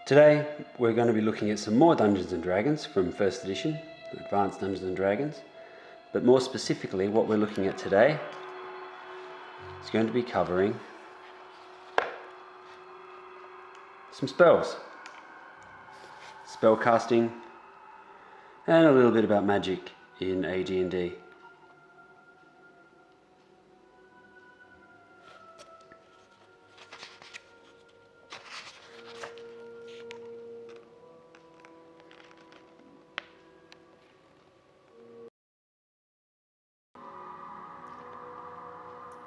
Today we're going to be looking at some more Dungeons and Dragons from 1st edition, Advanced Dungeons and Dragons, but more specifically what we're looking at today is going to be covering some spells, spellcasting, and a little bit about magic in AD&D.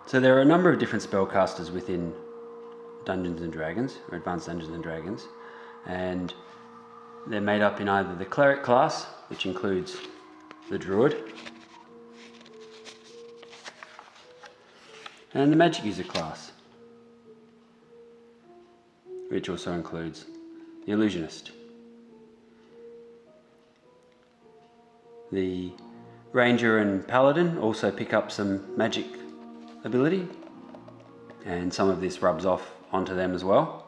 So there are a number of different spellcasters within Dungeons and Dragons, or Advanced Dungeons and Dragons, and they're made up in either the Cleric class, which includes the Druid, and the Magic User class, which also includes the Illusionist. The Ranger and Paladin also pick up some magic ability, and some of this rubs off onto them as well.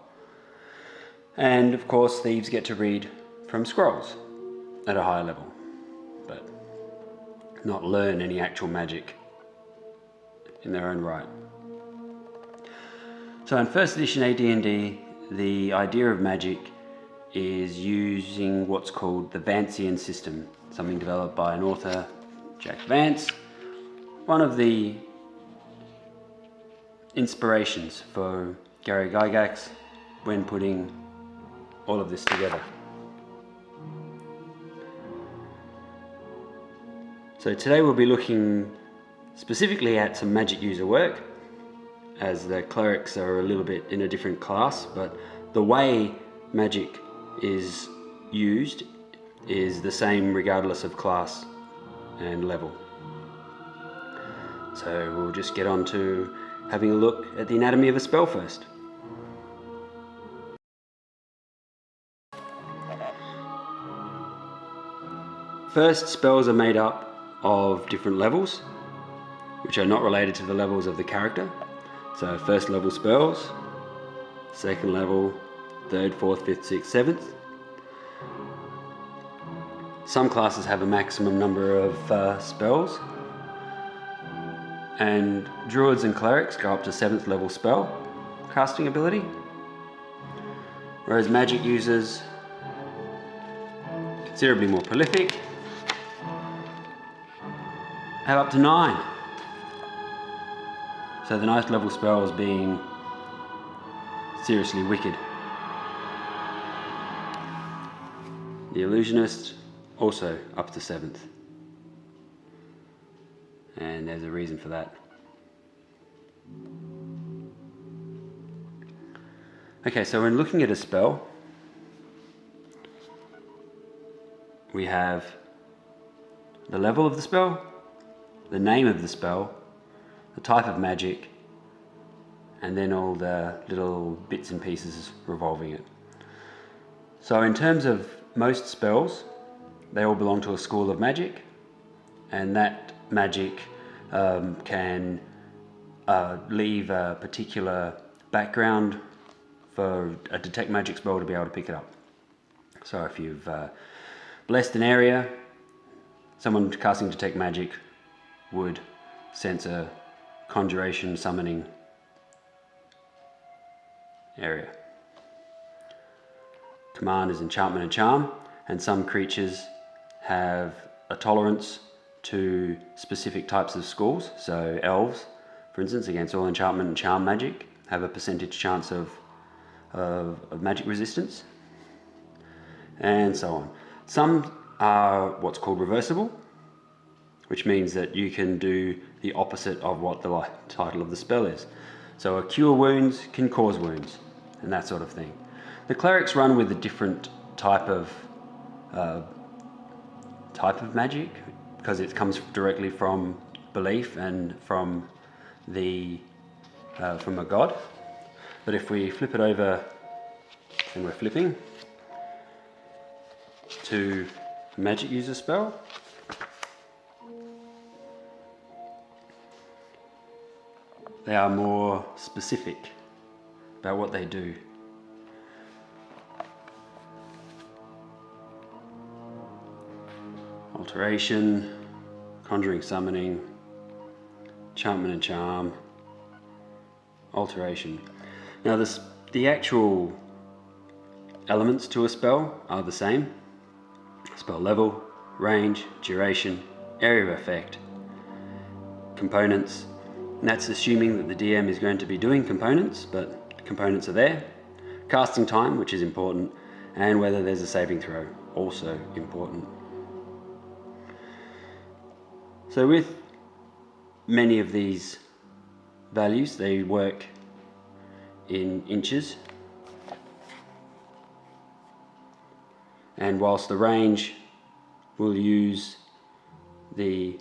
And of course thieves get to read from scrolls at a higher level, but not learn any actual magic in their own right. So in 1st edition AD&D, the idea of magic is using what's called the Vancian system, something developed by an author, Jack Vance, one of the inspirations for Gary Gygax when putting all of this together. So today we'll be looking specifically at some magic user work, as the clerics are a little bit in a different class, but the way magic is used is the same regardless of class and level. So we'll just get on to having a look at the anatomy of a spell first. First, spells are made up of different levels, which are not related to the levels of the character. So 1st level spells, 2nd level, 3rd, 4th, 5th, 6th, 7th. Some classes have a maximum number of spells, and druids and clerics go up to 7th level spell casting ability, whereas magic users, considerably more prolific, have up to 9. So the 9th level spells being seriously wicked. The Illusionist also up to 7th. And there's a reason for that. Okay, so when looking at a spell, we have the level of the spell, the name of the spell, the type of magic, and then all the little bits and pieces revolving it. So in terms of most spells, they all belong to a school of magic, and that magic can leave a particular background for a detect magic spell to be able to pick it up. So if you've blessed an area, someone casting detect magic would sense a conjuration summoning area. Command is enchantment and charm, and some creatures have a tolerance to specific types of schools. So elves, for instance, against all enchantment and charm magic, have a percentage chance of magic resistance, and so on. Some are what's called reversible, which means that you can do the opposite of what the title of the spell is. So a cure wounds can cause wounds, and that sort of thing. The clerics run with a different type of magic, because it comes directly from belief and from a god. But if we flip it over, and we're flipping to magic user spell, they are more specific about what they do. alteration, conjuring, summoning, enchantment and charm, alteration. Now the actual elements to a spell are the same. Spell level, range, duration, area of effect, components, and that's assuming that the DM is going to be doing components, but components are there. Casting time, which is important, and whether there's a saving throw, also important. So with many of these values, they work in inches, and whilst the range will use the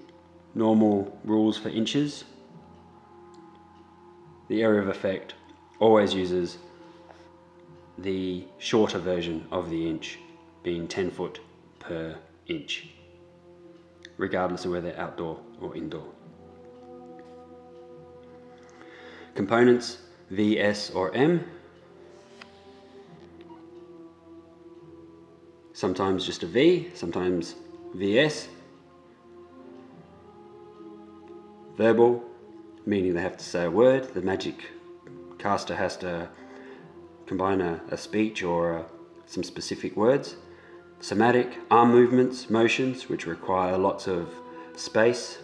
normal rules for inches, the area of effect always uses the shorter version of the inch, being 10 foot per inch, regardless of whether outdoor or indoor. Components, V, S or M. Sometimes just a V, sometimes VS. Verbal, meaning they have to say a word. The magic caster has to combine a speech or some specific words. Somatic, arm movements, motions, which require lots of space,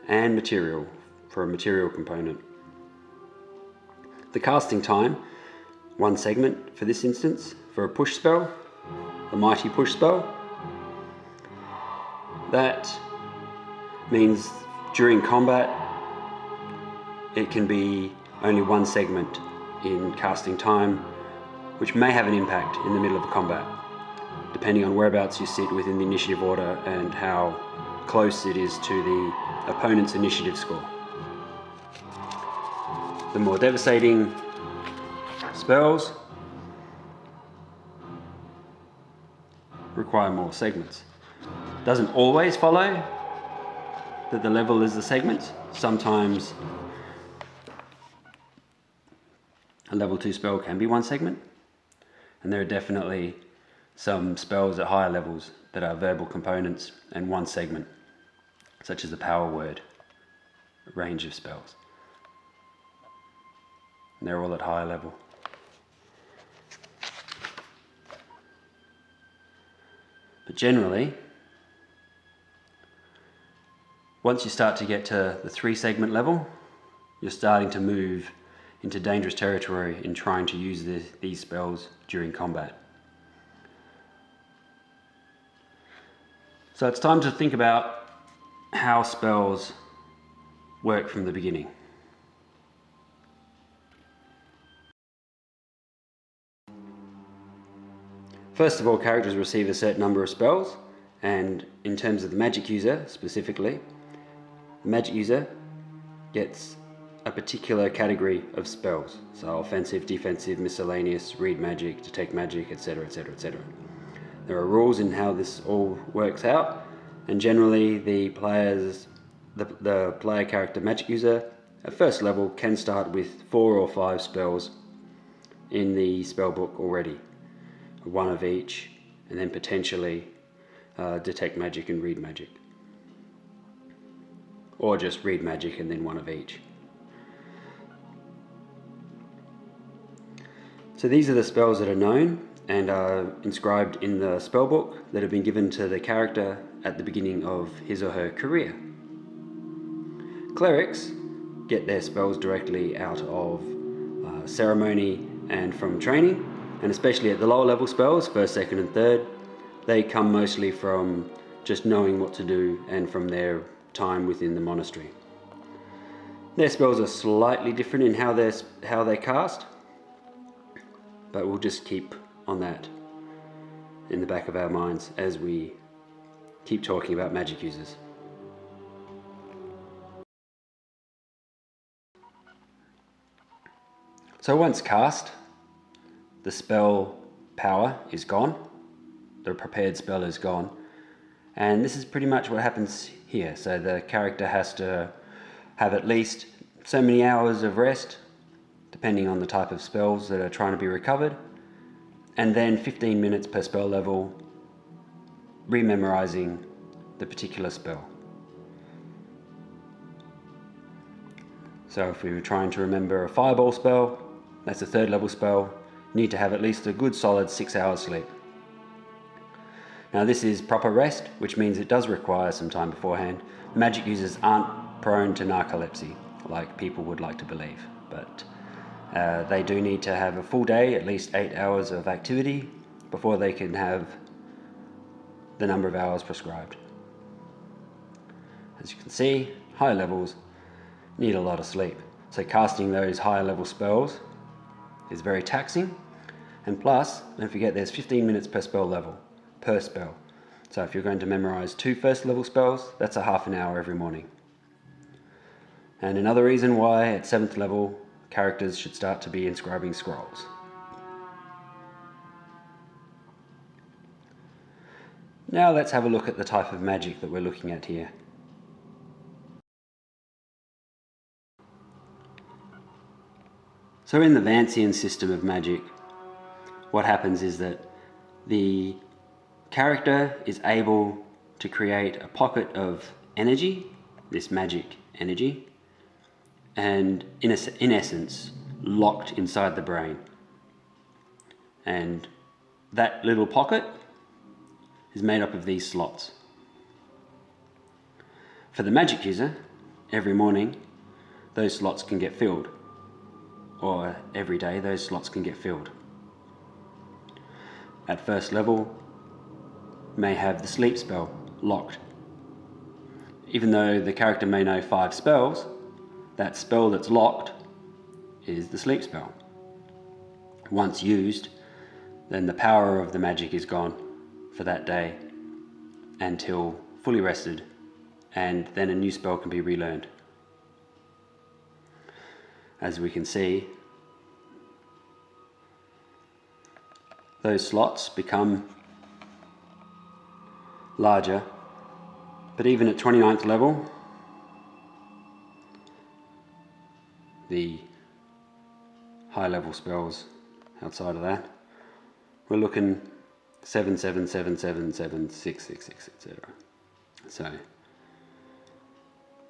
and material, for a material component. The casting time, 1 segment for this instance. For a push spell, the mighty push spell, that means during combat it can be only 1 segment in casting time, which may have an impact in the middle of a combat, depending on whereabouts you sit within the initiative order and how close it is to the opponent's initiative score. The more devastating spells require more segments. Doesn't always follow that the level is the segments. Sometimes a level 2 spell can be 1 segment, and there are definitely some spells at higher levels that are verbal components and 1 segment, such as the power word range of spells. And they're all at higher level. But generally, once you start to get to the 3 segment level, you're starting to move into dangerous territory in trying to use these spells during combat. So it's time to think about how spells work from the beginning. First of all, characters receive a certain number of spells, and in terms of the magic user specifically, the magic user gets a particular category of spells. So offensive, defensive, miscellaneous, read magic, detect magic, etc, etc, etc. There are rules in how this all works out, and generally the player character magic user at first level can start with 4 or 5 spells in the spellbook already. 1 of each, and then potentially detect magic and read magic. Or just read magic and then 1 of each. So these are the spells that are known and are inscribed in the spellbook that have been given to the character at the beginning of his or her career. Clerics get their spells directly out of ceremony and from training, and especially at the lower level spells, 1st, 2nd and 3rd, they come mostly from just knowing what to do and from their time within the monastery. Their spells are slightly different in how they cast, but we'll just keep on that in the back of our minds as we keep talking about magic users. So once cast, the spell power is gone, the prepared spell is gone, and this is pretty much what happens here. So the character has to have at least so many hours of rest, depending on the type of spells that are trying to be recovered, and then 15 minutes per spell level, rememorizing the particular spell. So if we were trying to remember a fireball spell, that's a 3rd level spell, you need to have at least a good solid 6 hours sleep. Now this is proper rest, which means it does require some time beforehand. Magic users aren't prone to narcolepsy, like people would like to believe, but they do need to have a full day, at least 8 hours of activity, before they can have the number of hours prescribed. As you can see, high levels need a lot of sleep. So casting those higher level spells is very taxing, and plus, don't forget there's 15 minutes per spell level, per spell. So if you're going to memorize 2 1st level spells, that's a half an hour every morning. And another reason why at 7th level, characters should start to be inscribing scrolls. Now let's have a look at the type of magic that we're looking at here. So in the Vancian system of magic, what happens is that the character is able to create a pocket of energy, this magic energy, and in essence, locked inside the brain. And that little pocket is made up of these slots. For the magic user, every morning, those slots can get filled. Or every day, those slots can get filled. At 1st level, may have the sleep spell locked. Even though the character may know 5 spells, that spell that's locked is the sleep spell. Once used, then the power of the magic is gone for that day until fully rested, and then a new spell can be relearned. As we can see, those slots become larger, but even at 29th level, the high level spells outside of that, we're looking 7, 7, 7, 7, 7, 6, 6, 6, etc. So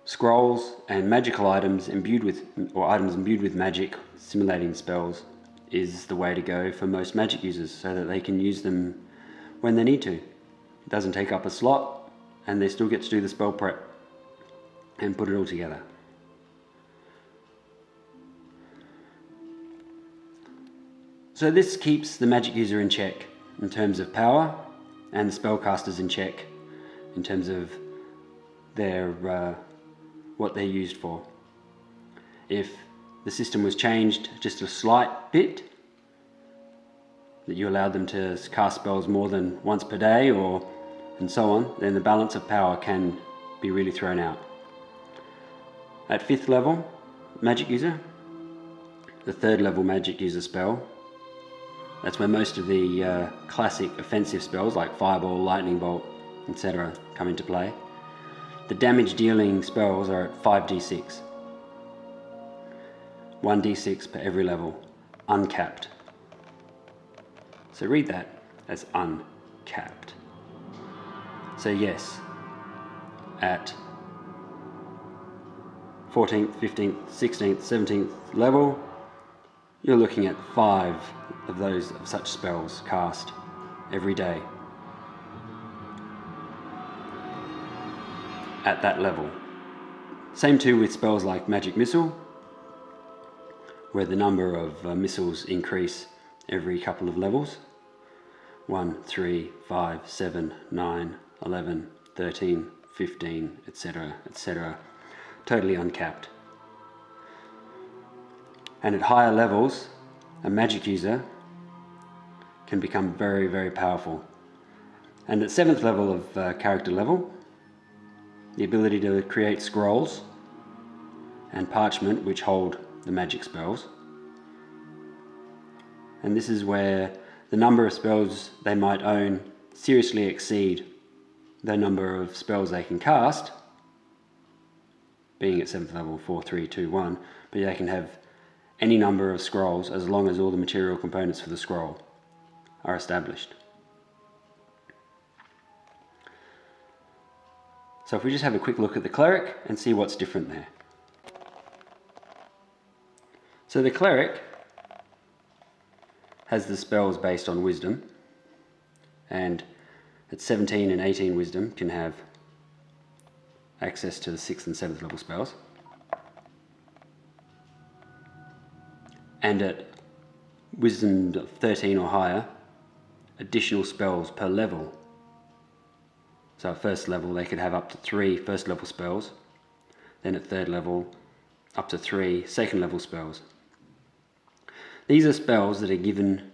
scrolls and magical items imbued with, or items imbued with magic, simulating spells, is the way to go for most magic users, so that they can use them when they need to. It doesn't take up a slot, and they still get to do the spell prep and put it all together. So this keeps the magic user in check in terms of power, and the spellcasters in check in terms of their what they're used for. If the system was changed just a slight bit, that you allowed them to cast spells more than once per day, or and so on, then the balance of power can be really thrown out. At 5th level magic user, the 3rd level magic user spell, that's where most of the classic offensive spells like Fireball, Lightning Bolt, etc. come into play. The damage dealing spells are at 5d6. 1d6 per every level, uncapped. So read that as uncapped. So yes, at 14th, 15th, 16th, 17th level, you're looking at 5 of those of such spells cast every day at that level. Same too with spells like Magic Missile, where the number of missiles increase every couple of levels. 1, 3, 5, 7, 9, 11, 13, 15, etc., etc. Totally uncapped. And at higher levels, a magic user can become very, very powerful. And at 7th level of character level, the ability to create scrolls and parchment which hold the magic spells. And this is where the number of spells they might own seriously exceed the number of spells they can cast, being at 7th level 4, 3, 2, 1, but they can have any number of scrolls as long as all the material components for the scroll are established. So if we just have a quick look at the cleric and see what's different there. So the cleric has the spells based on wisdom, and at 17 and 18 wisdom can have access to the 6th and 7th level spells. And at wisdom 13 or higher, additional spells per level. So at first level they could have up to 3 first level spells, then at third level up to 3 second level spells. These are spells that are given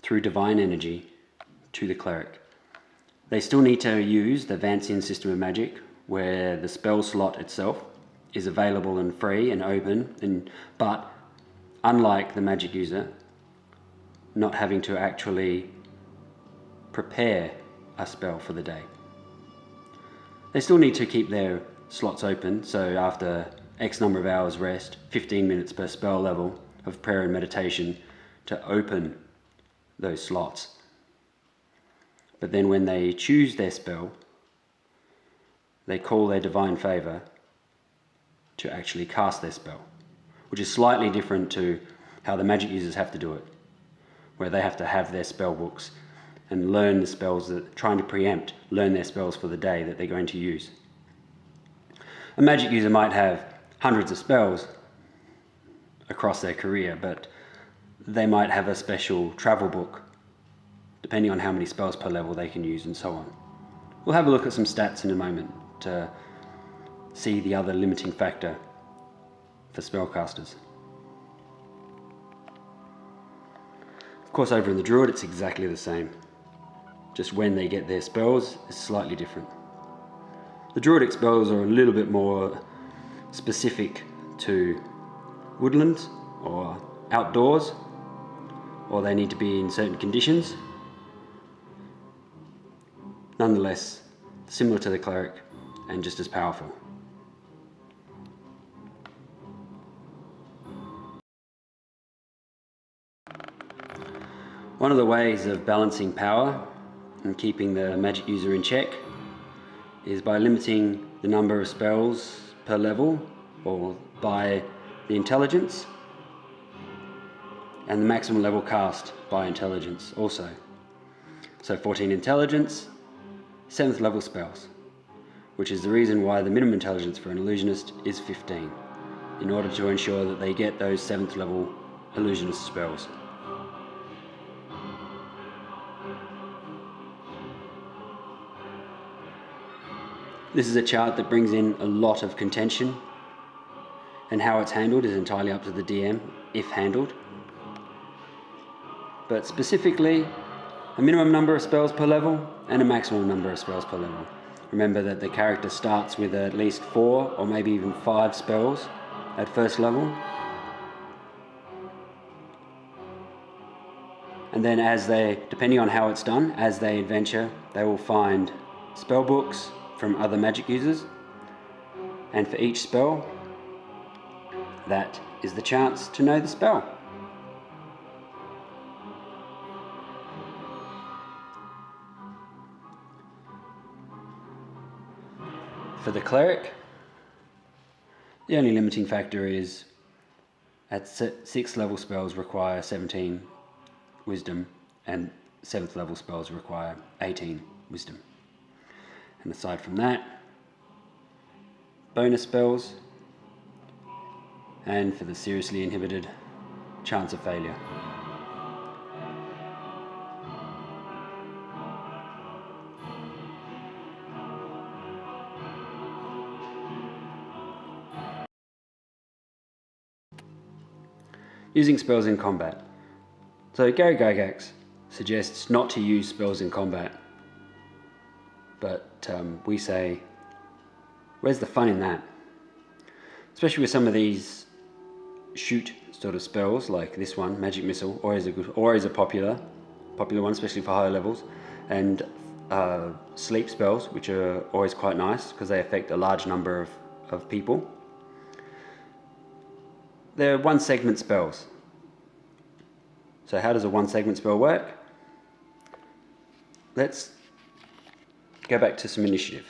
through divine energy to the cleric. They still need to use the Vancian system of magic, where the spell slot itself is available and free and open, but unlike the magic user, not having to actually prepare a spell for the day. They still need to keep their slots open, so after X number of hours rest, 15 minutes per spell level of prayer and meditation to open those slots. But then when they choose their spell, they call their divine favor to actually cast their spell, which is slightly different to how the magic users have to do it, where they have to have their spell books and learn the spells that, trying to preempt, learn their spells for the day that they're going to use. A magic user might have hundreds of spells across their career, but they might have a special travel book, depending on how many spells per level they can use and so on. We'll have a look at some stats in a moment to see the other limiting factor for spellcasters. Of course, over in the Druid it's exactly the same. Just when they get their spells is slightly different. The Druidic spells are a little bit more specific to woodlands or outdoors, or they need to be in certain conditions. Nonetheless, similar to the cleric and just as powerful. One of the ways of balancing power and keeping the magic user in check is by limiting the number of spells per level, or by the intelligence, and the maximum level cast by intelligence also. So 14 intelligence, 7th level spells, which is the reason why the minimum intelligence for an illusionist is 15, in order to ensure that they get those 7th level illusionist spells. This is a chart that brings in a lot of contention, and how it's handled is entirely up to the DM, if handled. But specifically, a minimum number of spells per level and a maximum number of spells per level. Remember that the character starts with at least 4 or maybe even 5 spells at first level. And then as they, depending on how it's done, as they adventure, they will find spell books from other magic users, and for each spell, that is the chance to know the spell. For the cleric, the only limiting factor is at 6th level spells require 17 wisdom, and 7th level spells require 18 wisdom. And aside from that, bonus spells, and for the seriously inhibited, chance of failure. Using spells in combat. So Gary Gygax suggests not to use spells in combat, but we say, where's the fun in that? Especially with some of these shoot sort of spells, like this one, Magic Missile, always a popular one, especially for higher levels, and sleep spells, which are always quite nice because they affect a large number of people. They're one segment spells. So how does a one segment spell work? Let's go back to some initiative.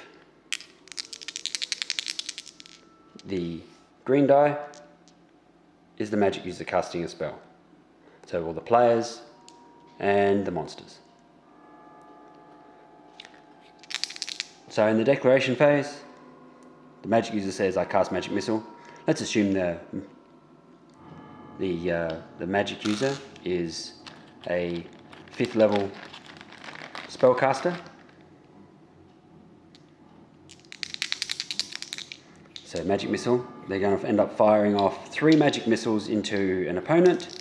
the green die is the magic user casting a spell. So all the players and the monsters. So in the declaration phase, the magic user says, I cast magic missile. Let's assume the magic user is a 5th level spellcaster. So magic missile, they're going to end up firing off 3 magic missiles into an opponent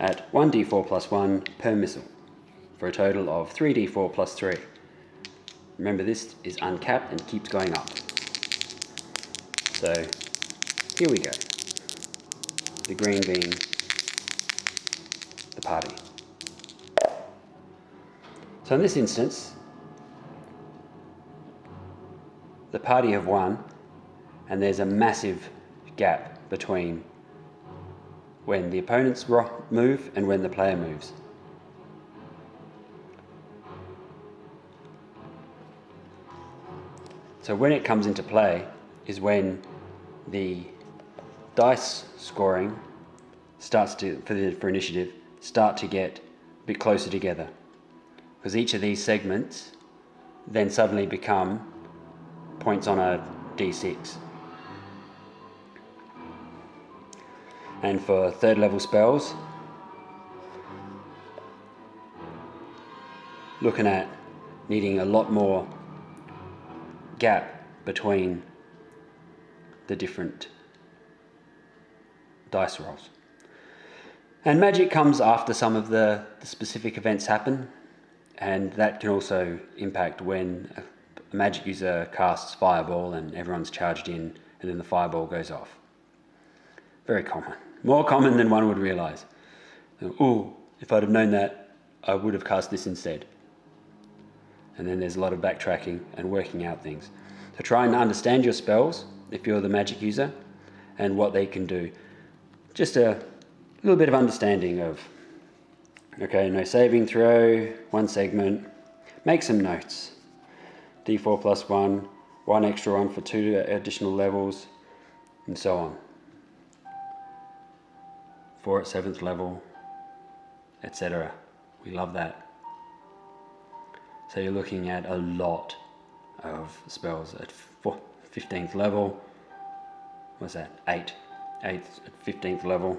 at 1d4 plus 1 per missile, for a total of 3d4 plus 3. Remember, this is uncapped and keeps going up. So here we go. The green being the party. So in this instance, the party have won, and there's a massive gap between when the opponents move and when the player moves. So when it comes into play is when the dice scoring starts to, for initiative, start to get a bit closer together. Because each of these segments then suddenly become points on a d6. And for 3rd level spells, looking at needing a lot more gap between the different dice rolls. And magic comes after some of the specific events happen, and that can also impact when a magic user casts fireball and everyone's charged in and then the fireball goes off. Very common. More common than one would realise. Oh, if I'd have known that, I would have cast this instead. And then there's a lot of backtracking and working out things. So try and understand your spells if you're the magic user and what they can do. Just a little bit of understanding of, okay, no saving throw, 1 segment, make some notes. D4 plus 1, 1 extra one for 2 additional levels, and so on. 4 at 7th level, etc. We love that. So you're looking at a lot of spells at 15th level. What's that? 8 at 15th level.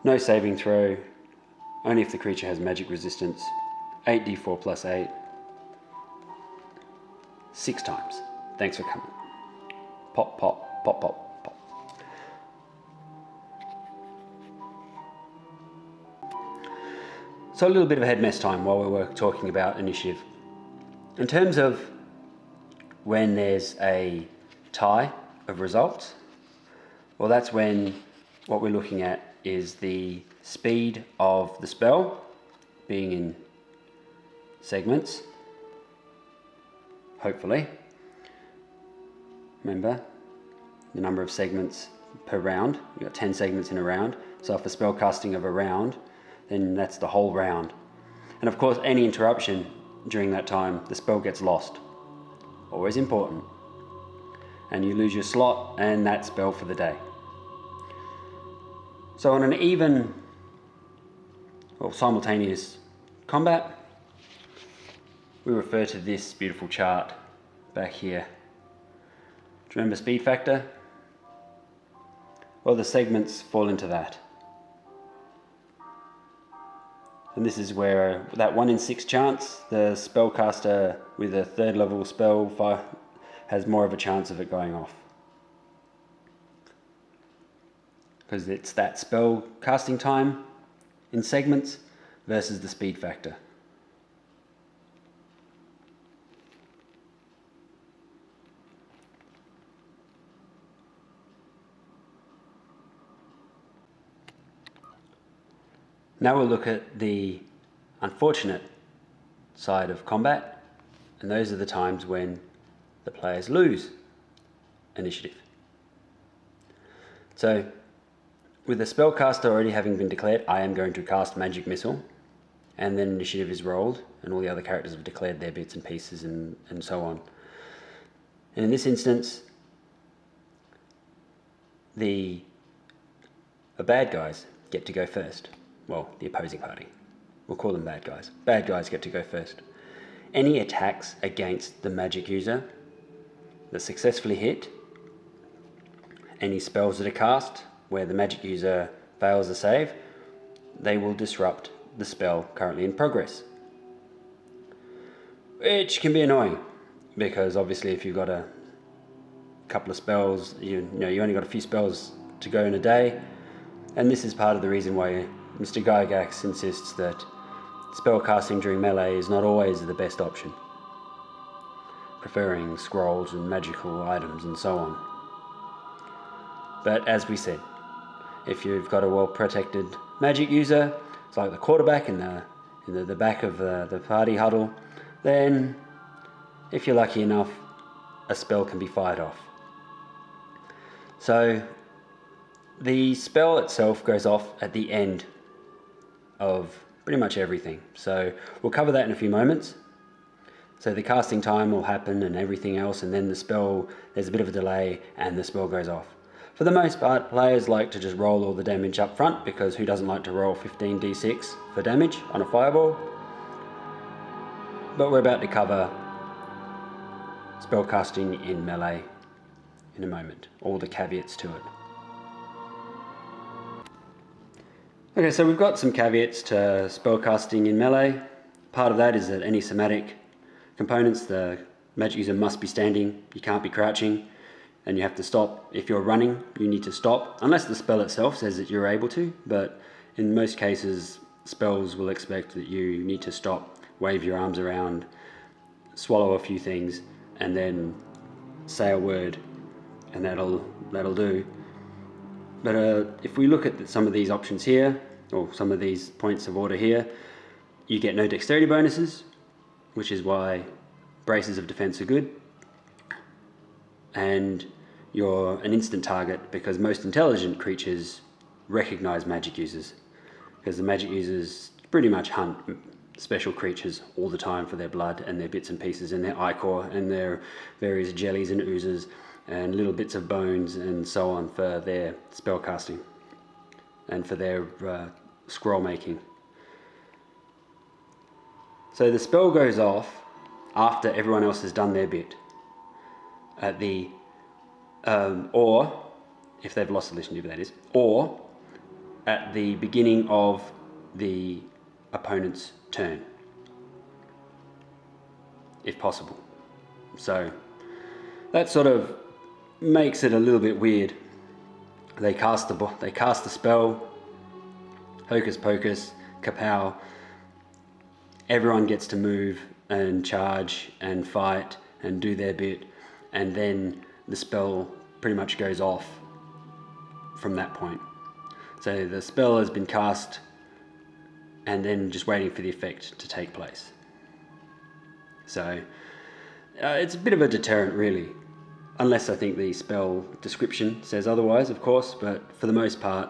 No saving throw, only if the creature has magic resistance. 8d4 plus 8. 6 times. Thanks for coming. Pop, pop, pop, pop. So a little bit of a head mess time while we were talking about initiative. In terms of when there's a tie of results, well, that's when what we're looking at is the speed of the spell being in segments, hopefully. Remember, the number of segments per round. We've got 10 segments in a round. So for spell casting of a round, then that's the whole round. And of course, any interruption during that time, the spell gets lost. Always important. And you lose your slot and that spell for the day. So on an even or simultaneous combat, we refer to this beautiful chart back here. Do you remember speed factor? Well, the segments fall into that. And this is where that 1 in 6 chance, the spellcaster with a 3rd level spell has more of a chance of it going off. Because it's that spell casting time in segments versus the speed factor. Now we'll look at the unfortunate side of combat, and those are the times when the players lose initiative. So, with the spellcaster already having been declared, I am going to cast Magic Missile, and then initiative is rolled, and all the other characters have declared their bits and pieces and so on. And in this instance, the bad guys get to go first. Well, the opposing party. We'll call them bad guys. Bad guys get to go first. Any attacks against the magic user that successfully hit, any spells that are cast where the magic user fails a save, they will disrupt the spell currently in progress. Which can be annoying, because obviously if you've got a couple of spells, you only got a few spells to go in a day, and this is part of the reason why Mr. Gygax insists that spellcasting during melee is not always the best option, preferring scrolls and magical items and so on. But as we said, if you've got a well-protected magic user, it's like the quarterback in the back of the party huddle, then if you're lucky enough, a spell can be fired off. So the spell itself goes off at the end of pretty much everything. So we'll cover that in a few moments. So the casting time will happen and everything else, and then the spell, there's a bit of a delay and the spell goes off. For the most part, players like to just roll all the damage up front, because who doesn't like to roll 15d6 for damage on a fireball? But we're about to cover spellcasting in melee in a moment, all the caveats to it. Okay, so we've got some caveats to spellcasting in melee. Part of that is that any somatic components, the magic user must be standing, you can't be crouching, and you have to stop. If you're running, you need to stop, unless the spell itself says that you're able to, but in most cases, spells will expect that you need to stop, wave your arms around, swallow a few things, and then say a word, and that'll do. But if we look at some of these options here, or some of these points of order here, you get no dexterity bonuses, which is why braces of defense are good. And you're an instant target, because most intelligent creatures recognize magic users, because the magic users pretty much hunt special creatures all the time for their blood and their bits and pieces and their ichor and their various jellies and oozes and little bits of bones and so on for their spell casting and for their scroll making. So the spell goes off after everyone else has done their bit, at the or if they've lost the initiative, that is, or at the beginning of the opponent's turn, if possible. So that sort of makes it a little bit weird. They cast the spell, hocus pocus, kapow. Everyone gets to move and charge and fight and do their bit, and then the spell pretty much goes off from that point. So the spell has been cast and then just waiting for the effect to take place. So it's a bit of a deterrent, really, unless I think the spell description says otherwise, of course, but for the most part,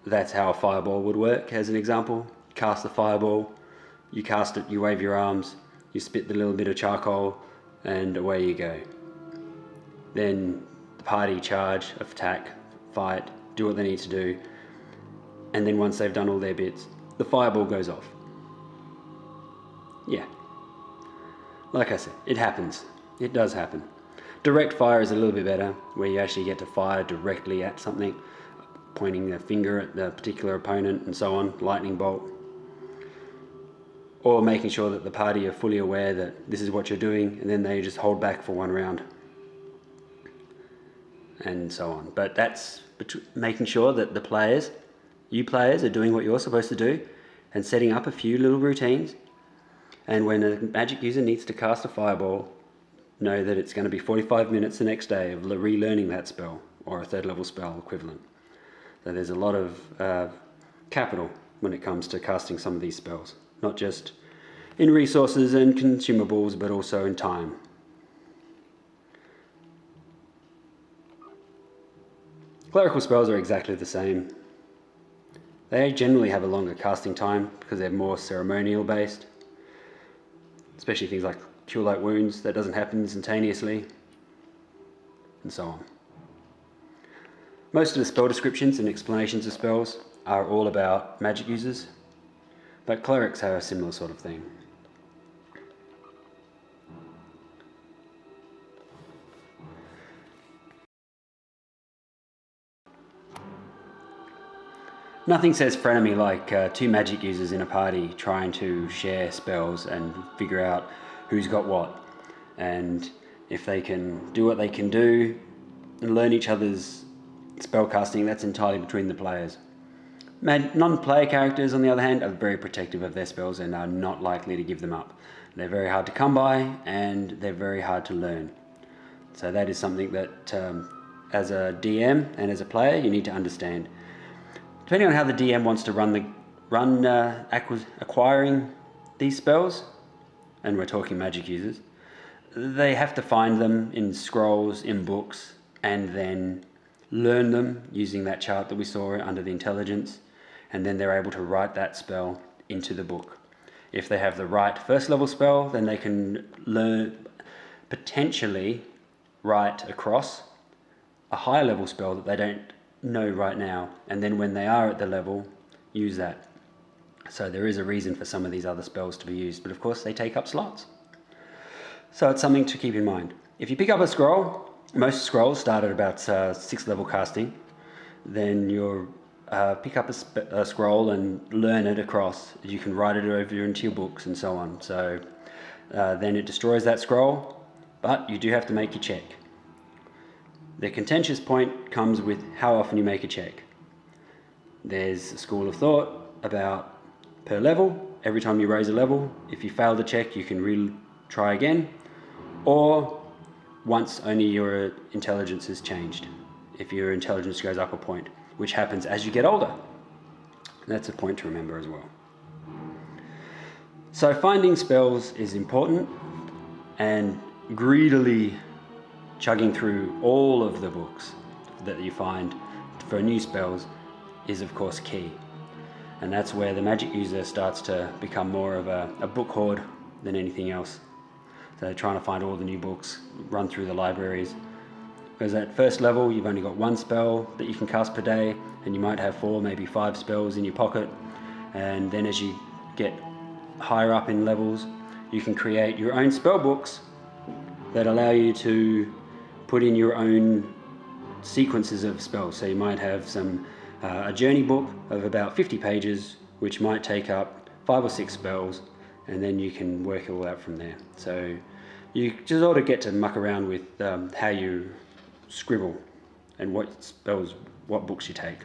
that's how a fireball would work. As an example, cast the fireball, you cast it, you wave your arms, you spit the little bit of charcoal, and away you go. Then the party charge, attack, fight, do what they need to do, and then once they've done all their bits, the fireball goes off. Yeah. Like I said, it happens. It does happen. Direct fire is a little bit better, where you actually get to fire directly at something, pointing the finger at the particular opponent and so on, lightning bolt. Or making sure that the party are fully aware that this is what you're doing, and then they just hold back for one round. And so on. But that's making sure that the players, you players, are doing what you're supposed to do, and setting up a few little routines. And when a magic user needs to cast a fireball, know that it's going to be 45 minutes the next day of relearning that spell, or a third level spell equivalent. So there's a lot of capital when it comes to casting some of these spells. Not just in resources and consumables, but also in time. Clerical spells are exactly the same. They generally have a longer casting time because they're more ceremonial based, especially things like Cure Light Wounds. That doesn't happen instantaneously, and so on. Most of the spell descriptions and explanations of spells are all about magic users, but clerics have a similar sort of thing. Nothing says frenemy like two magic users in a party trying to share spells and figure out who's got what, and if they can do what they can do and learn each other's spellcasting. That's entirely between the players. Non-player characters, on the other hand, are very protective of their spells and are not likely to give them up. They're very hard to come by and they're very hard to learn. So that is something that as a DM and as a player you need to understand. Depending on how the DM wants to run acquiring these spells, and we're talking magic users, they have to find them in scrolls, in books, and then learn them using that chart that we saw under the intelligence, and then they're able to write that spell into the book. If they have the right first level spell, then they can potentially write across a higher level spell that they don't know right now, and then when they are at the level, use that. So there is a reason for some of these other spells to be used, but of course they take up slots. So it's something to keep in mind. If you pick up a scroll, most scrolls start at about 6th level casting, then you'll pick up a scroll and learn it across. You can write it over into your books and so on. So then it destroys that scroll, but you do have to make your check. The contentious point comes with how often you make a check. There's a school of thought about per level. Every time you raise a level, if you fail the check, you can try again, or once only your intelligence has changed. If your intelligence goes up a point, which happens as you get older. That's a point to remember as well. So finding spells is important, and greedily chugging through all of the books that you find for new spells is of course key. And that's where the magic user starts to become more of a book hoard than anything else. So they're trying to find all the new books, run through the libraries. Because at first level you've only got one spell that you can cast per day, and you might have 4, maybe 5 spells in your pocket. And then as you get higher up in levels, you can create your own spell books that allow you to put in your own sequences of spells. So you might have a journey book of about 50 pages, which might take up 5 or 6 spells, and then you can work it all out from there. So you just ought to get to muck around with how you scribble and what spells, what books you take.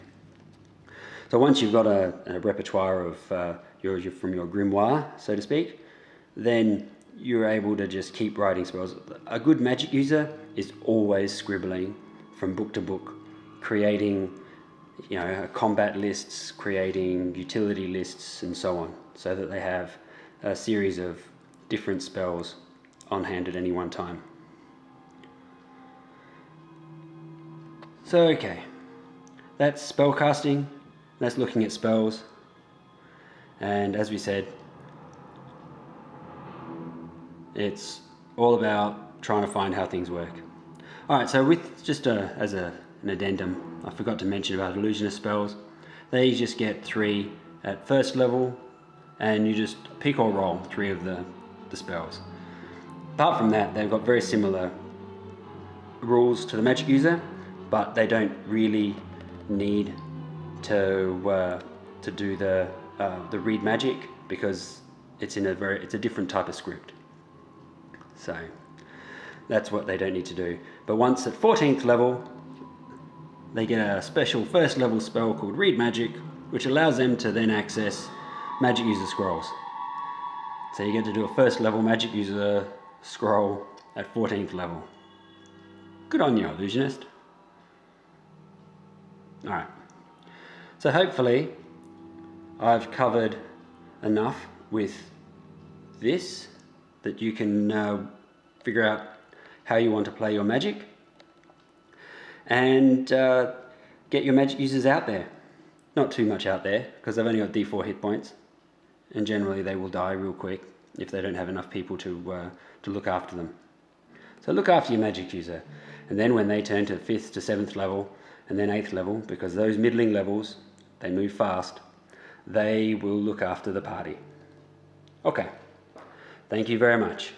So once you've got a repertoire of from your grimoire, so to speak, then you're able to just keep writing spells. A good magic user is always scribbling from book to book, creating combat lists, creating utility lists, and so on, so that they have a series of different spells on hand at any one time. So okay, that's spellcasting, that's looking at spells, and as we said, it's all about trying to find how things work. Alright, so with just as an addendum, I forgot to mention about illusionist spells. They just get 3 at first level, and you just pick or roll 3 of the spells. Apart from that, they've got very similar rules to the magic user, but they don't really need to do the read magic, because it's a different type of script. So that's what they don't need to do. But once at 14th level, they get a special first level spell called Read Magic, which allows them to then access magic user scrolls. So you get to do a first level magic user scroll at 14th level. Good on you, illusionist. Alright, so hopefully I've covered enough with this that you can figure out how you want to play your magic, and get your magic users out there. Not too much out there, because they've only got D4 hit points, and generally they will die real quick if they don't have enough people to look after them. So look after your magic user, and then when they turn to 5th to 7th level and then 8th level, because those middling levels, they move fast, they will look after the party. Okay, thank you very much.